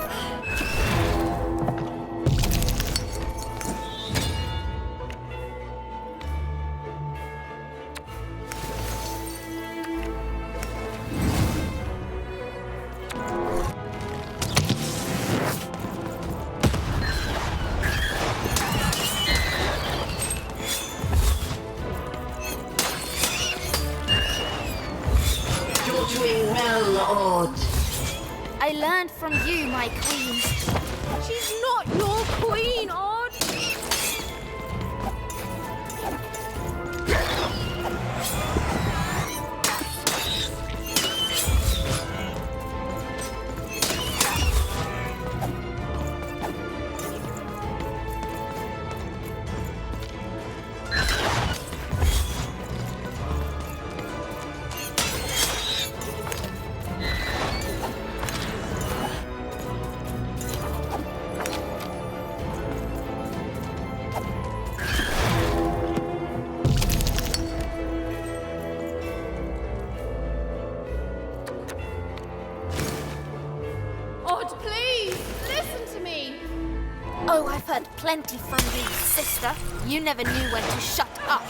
I learned from you, my queen. She's not your queen, Odd! Oh, I've heard plenty from you, sister. You never knew when to shut up.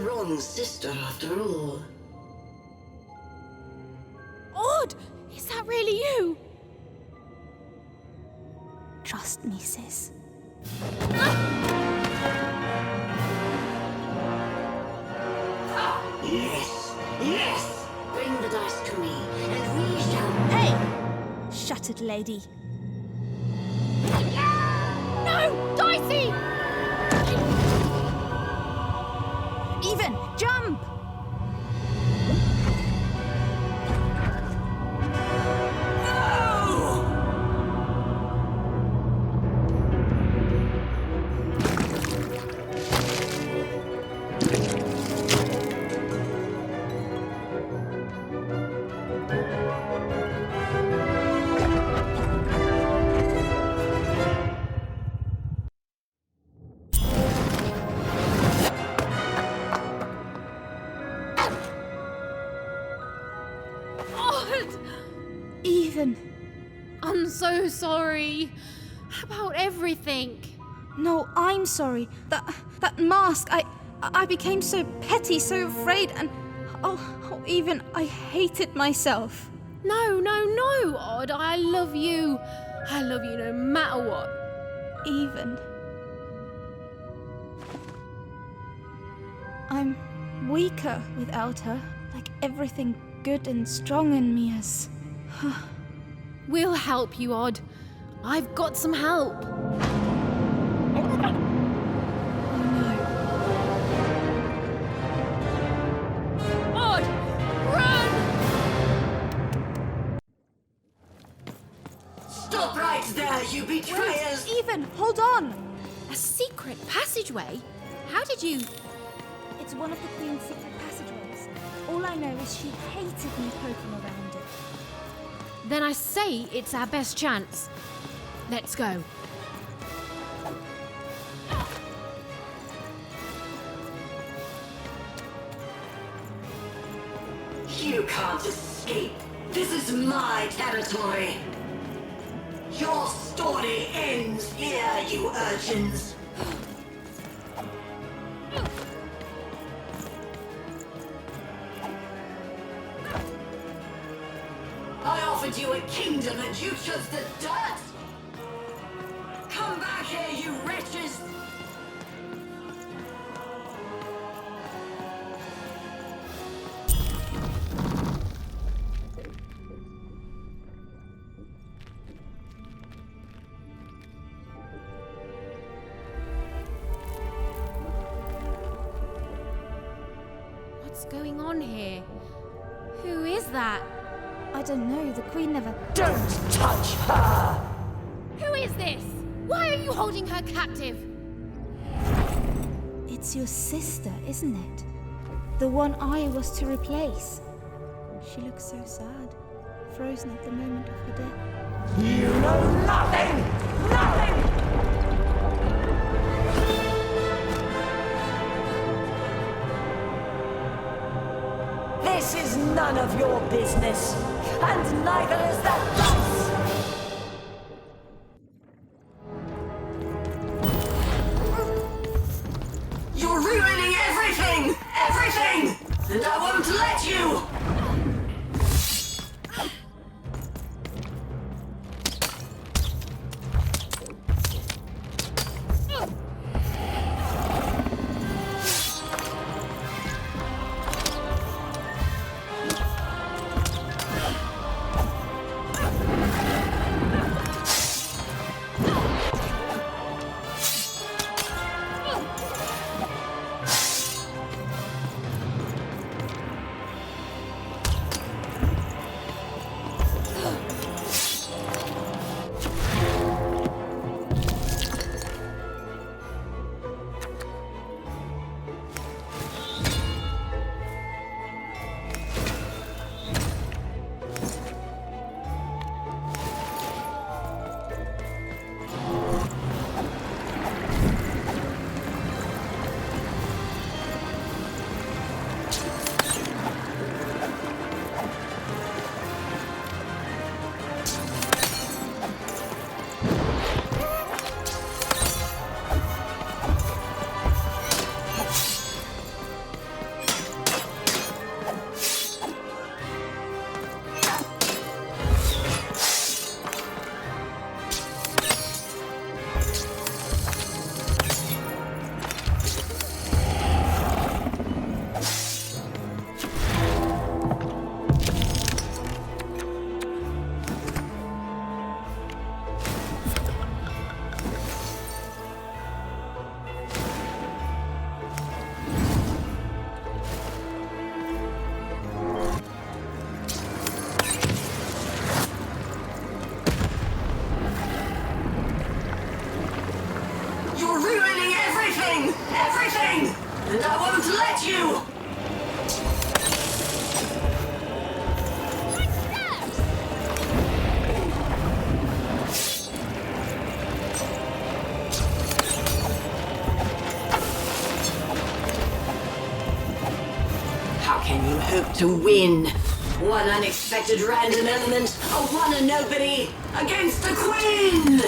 wrong sister after all. Odd! Is that really you? Trust me, sis. Yes, yes! Bring the dice to me, and we shall... Hey! Shattered lady. No! Dicey! Even, jump! Even. I'm so sorry about everything. No, I'm sorry. That mask, I became so petty, so afraid, and even I hated myself. No, Odd. I love you. I love you no matter what. Even. I'm weaker without her, like everything good and strong in me has... We'll help you, Odd. I've got some help. Odd, run! Stop right there, you betrayers! Wait, Even, hold on! A secret passageway? How did you... It's one of the Queen's secret passageways. All I know is she hated me poking around it. Then I say it's our best chance. Let's go. You can't escape. This is my territory. Your story ends here, you urchins. I offered you a kingdom and you chose the dirt! Come back here, you wretches! What's going on here? Who is that? I don't know, the Queen never... Don't touch her! Who is this? Why are you holding her captive? It's your sister, isn't it? The one I was to replace. She looks so sad, frozen at the moment of her death. You know nothing! Nothing! This is none of your business, and neither is that dice! You're ruining everything! Everything! And I won't let you! everything! And I won't let you! How can you hope to win? One unexpected random element, a one and nobody, against the Queen!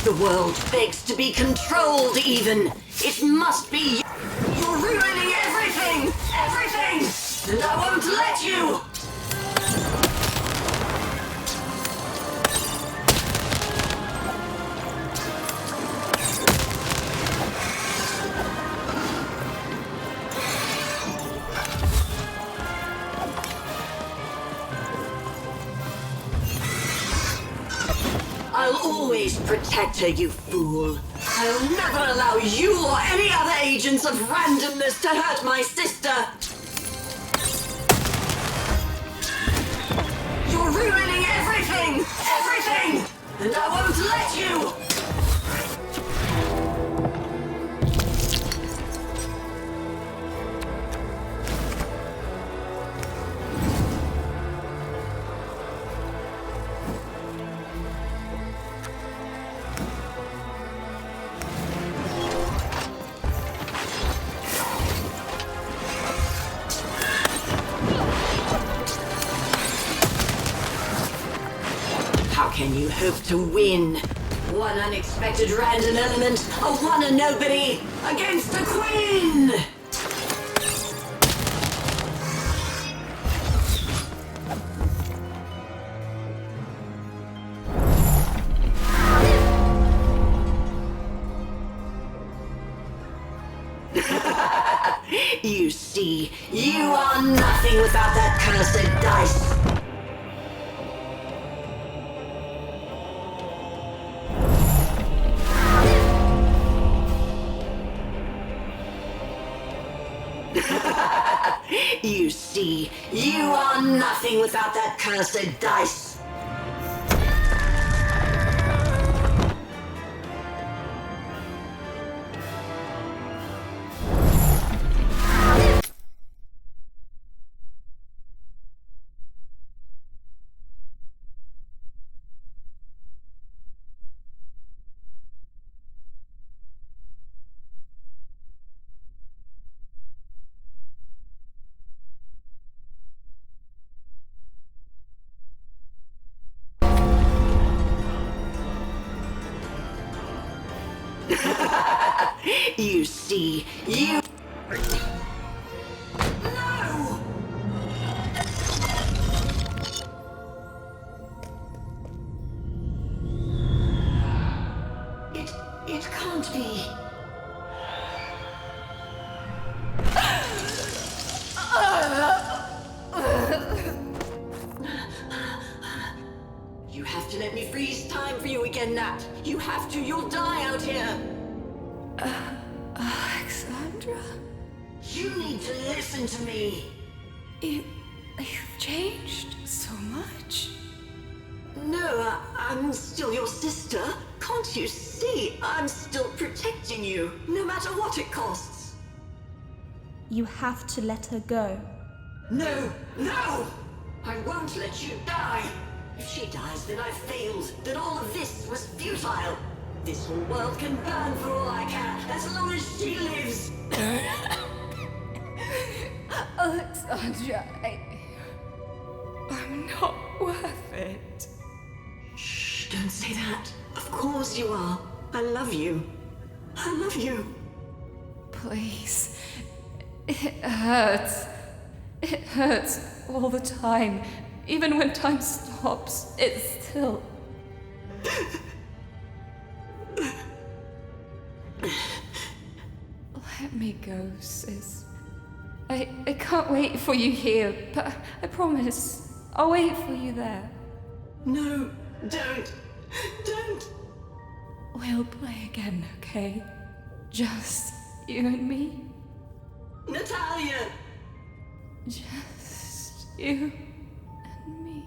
The world begs to be controlled even. It must be you. You're ruining everything! Everything! And I won't let you! I'll always protect her, you fool. I'll never allow you or any other agents of randomness to hurt my sister. You're ruining everything! Everything! And I won't let you! How can you hope to win? One unexpected random element, a one and nobody, against the Queen! You see, you are nothing without that cursed dice. You see, you are nothing without that cursed dice. You see, you... No! It can't be. You have to let me freeze time for you again, Nat. You have to, you'll die out here. Alexandra? You need to listen to me. You've changed so much. No, I'm still your sister. Can't you see? I'm still protecting you, no matter what it costs. You have to let her go. No, no! I won't let you die. If she dies, then I've failed. Then all of this was futile. This whole world can burn for all I care, as long as she lives. Alexandra, I'm not worth it. Shh, don't say that. Of course you are. I love you. I love you. Please. It hurts. It hurts all the time. Even when time stops, it's still... Let me go, sis. I can't wait for you here, but I promise, I'll wait for you there. No, don't. We'll play again, okay? Just you and me. Natalia! Just you and me.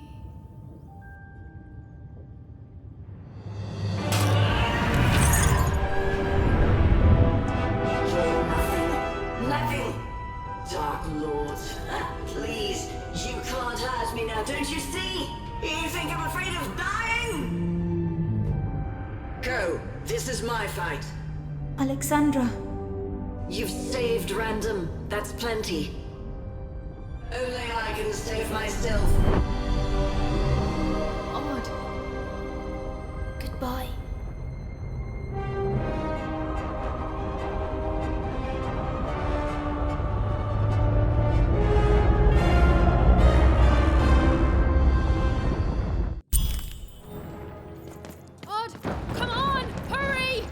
Nothing! Dark Lord, please, you can't hurt me now, don't you see? You think I'm afraid of dying? Go, this is my fight. Alexandra. You've saved Random, that's plenty. Only I can save myself. Odd. Goodbye. Odd, come on, hurry!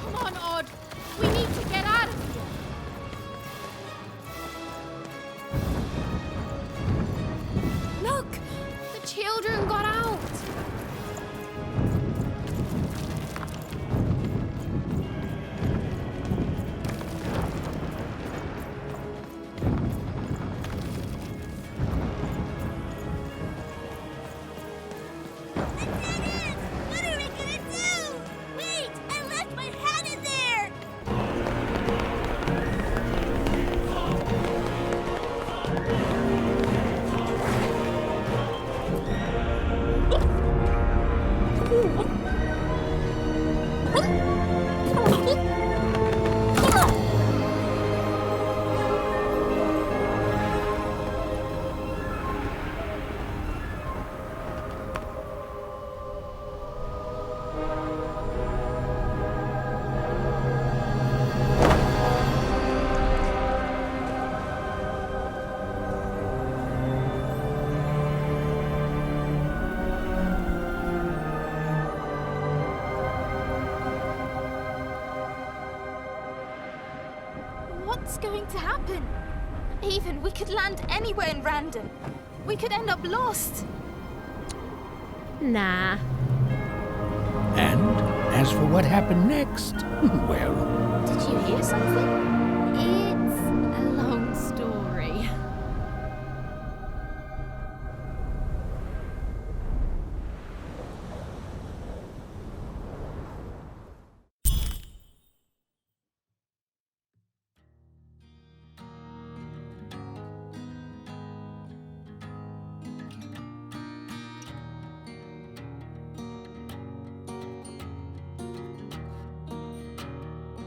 Come on, Odd. We need to get out of here. Look! The children got out! What are we gonna do? Wait! I left my hat in there! What's going to happen? Even we could land anywhere in Random. We could end up lost. Nah. And as for what happened next, well... Did you hear something?